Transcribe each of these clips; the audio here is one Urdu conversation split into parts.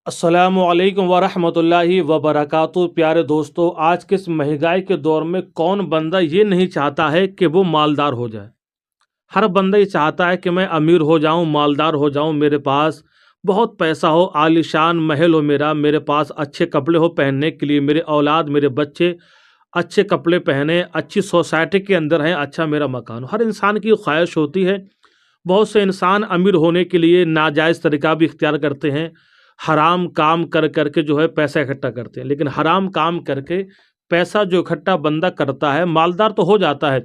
السلام علیکم ورحمۃ اللہ وبرکاتہ۔ پیارے دوستو، آج کے اس مہنگائی کے دور میں کون بندہ یہ نہیں چاہتا ہے کہ وہ مالدار ہو جائے؟ ہر بندہ یہ چاہتا ہے کہ میں امیر ہو جاؤں، مالدار ہو جاؤں، میرے پاس بہت پیسہ ہو، عالیشان محل ہو، میرے پاس اچھے کپڑے ہو پہننے کے لیے، میرے اولاد میرے بچے اچھے کپڑے پہنے، اچھی سوسائٹی کے اندر ہیں، اچھا میرا مکان ہو۔ ہر انسان کی خواہش ہوتی ہے۔ بہت سے انسان امیر ہونے کے لیے ناجائز طریقہ بھی اختیار کرتے ہیں، حرام کام کر کر کے جو ہے پیسہ اکٹھا کرتے ہیں، لیکن حرام کام کر کے پیسہ جو اکٹھا بندہ کرتا ہے مالدار تو ہو جاتا ہے،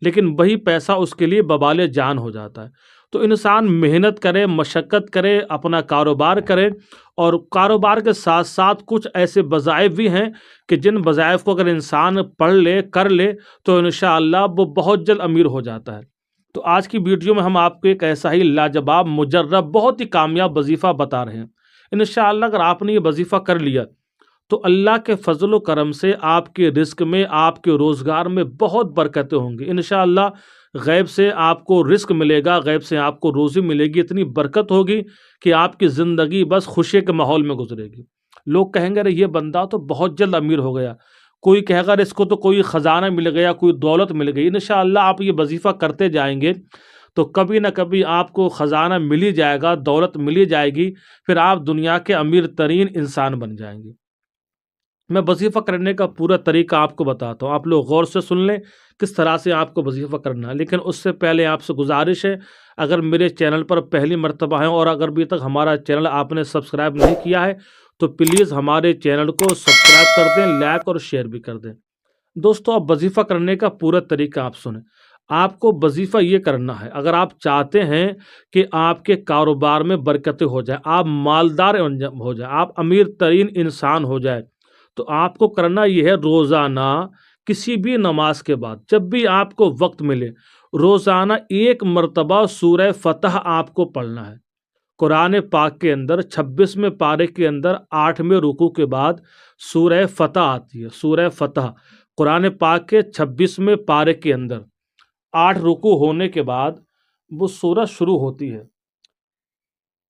لیکن وہی پیسہ اس کے لیے ببال جان ہو جاتا ہے۔ تو انسان محنت کرے، مشقت کرے، اپنا کاروبار کرے، اور کاروبار کے ساتھ ساتھ کچھ ایسے وظائف بھی ہیں کہ جن وظائف کو اگر انسان پڑھ لے، کر لے، تو انشاءاللہ وہ بہت جلد امیر ہو جاتا ہے۔ تو آج کی ویڈیو میں ہم آپ کو ایک ایسا ہی لاجواب، مجرب، بہت ہی کامیاب وظیفہ بتا رہے ہیں۔ انشاءاللہ اگر آپ نے یہ وظیفہ کر لیا تو اللہ کے فضل و کرم سے آپ کے رزق میں، آپ کے روزگار میں بہت برکتیں ہوں گی۔ انشاءاللہ غیب سے آپ کو رزق ملے گا، غیب سے آپ کو روزی ملے گی، اتنی برکت ہوگی کہ آپ کی زندگی بس خوشی کے ماحول میں گزرے گی۔ لوگ کہیں گے ارے یہ بندہ تو بہت جلد امیر ہو گیا، کوئی کہے گا اس کو تو کوئی خزانہ مل گیا، کوئی دولت مل گئی۔ انشاءاللہ آپ یہ وظیفہ کرتے جائیں گے تو کبھی نہ کبھی آپ کو خزانہ مل ہی جائے گا، دولت مل ہی جائے گی، پھر آپ دنیا کے امیر ترین انسان بن جائیں گے۔ میں وظیفہ کرنے کا پورا طریقہ آپ کو بتاتا ہوں، آپ لوگ غور سے سن لیں کس طرح سے آپ کو وظیفہ کرنا ہے۔ لیکن اس سے پہلے آپ سے گزارش ہے، اگر میرے چینل پر پہلی مرتبہ ہیں اور اگر ابھی تک ہمارا چینل آپ نے سبسکرائب نہیں کیا ہے تو پلیز ہمارے چینل کو سبسکرائب کر دیں، لائک اور شیئر بھی کر دیں۔ دوستو، اب وظیفہ کرنے کا پورا طریقہ آپ سنیں۔ آپ کو وظیفہ یہ کرنا ہے، اگر آپ چاہتے ہیں کہ آپ کے کاروبار میں برکتیں ہو جائے، آپ مالدار ہو جائے، آپ امیر ترین انسان ہو جائے، تو آپ کو کرنا یہ ہے، روزانہ کسی بھی نماز کے بعد جب بھی آپ کو وقت ملے، روزانہ ایک مرتبہ سورہ فتح آپ کو پڑھنا ہے۔ قرآن پاک کے اندر 26ویں پارے کے اندر 8ویں رکوع کے بعد سورہ فتح آتی ہے۔ سورہ فتح قرآن پاک کے 26ویں پارے کے اندر 8 رکوع ہونے کے بعد وہ سورت شروع ہوتی ہے۔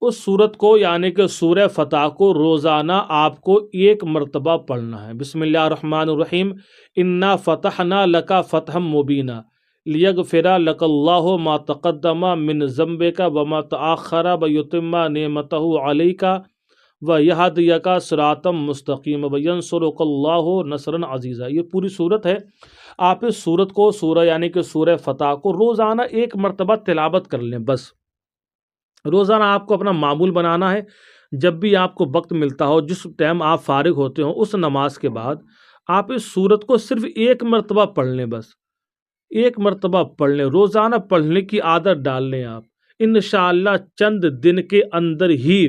اس سورت کو یعنی کہ سورہ فتح کو روزانہ آپ کو ایک مرتبہ پڑھنا ہے۔ بسم اللہ الرحمن الرحیم، انا فتحنا لک فتحا مبینا لیغفر لک اللہ ما تقدم من ذنبک وما تأخر ویتم نعمتہ علیک ویہدیک صراطا مستقیما وینصرک اللہ نصرا عزیزا۔ یہ پوری سورت ہے۔ آپ اس سورت کو، سورہ یعنی کہ سورہ فتح کو روزانہ ایک مرتبہ تلاوت کر لیں بس۔ روزانہ آپ کو اپنا معمول بنانا ہے، جب بھی آپ کو وقت ملتا ہو، جس ٹائم آپ فارغ ہوتے ہو، اس نماز کے بعد آپ اس سورت کو صرف ایک مرتبہ پڑھ لیں بس۔ ایک مرتبہ پڑھ لیں، روزانہ پڑھنے کی عادت ڈال لیں آپ۔ انشاءاللہ چند دن کے اندر ہی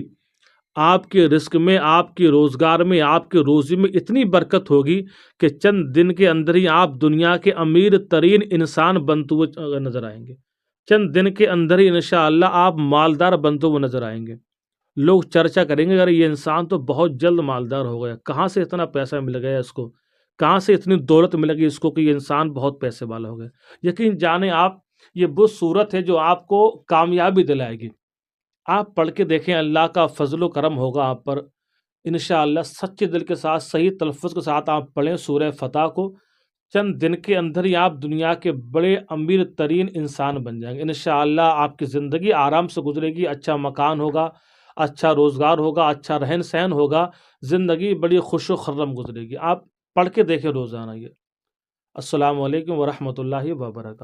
آپ کے رزق میں، آپ کے روزگار میں، آپ کے روزی میں اتنی برکت ہوگی کہ چند دن کے اندر ہی آپ دنیا کے امیر ترین انسان بنتے ہوئے نظر آئیں گے۔ چند دن کے اندر ہی انشاءاللہ آپ مالدار بنتے ہوئے نظر آئیں گے۔ لوگ چرچا کریں گے، اگر یہ انسان تو بہت جلد مالدار ہو گیا، کہاں سے اتنا پیسہ مل گیا اس کو، کہاں سے اتنی دولت مل گئی اس کو کہ یہ انسان بہت پیسے والا ہو گیا۔ یقین جانیں آپ، یہ وہ صورت ہے جو آپ کو کامیابی دلائے گی۔ آپ پڑھ کے دیکھیں، اللہ کا فضل و کرم ہوگا آپ پر۔ انشاءاللہ سچے دل کے ساتھ، صحیح تلفظ کے ساتھ آپ پڑھیں سورہ فتح کو، چند دن کے اندر ہی آپ دنیا کے بڑے امیر ترین انسان بن جائیں گے۔ انشاءاللہ آپ کی زندگی آرام سے گزرے گی، اچھا مکان ہوگا، اچھا روزگار ہوگا، اچھا رہن سہن ہوگا، زندگی بڑی خوش و خرم گزرے گی۔ آپ پڑھ کے دیکھیں روزانہ یہ۔ السلام علیکم ورحمۃ اللہ وبرکاتہ۔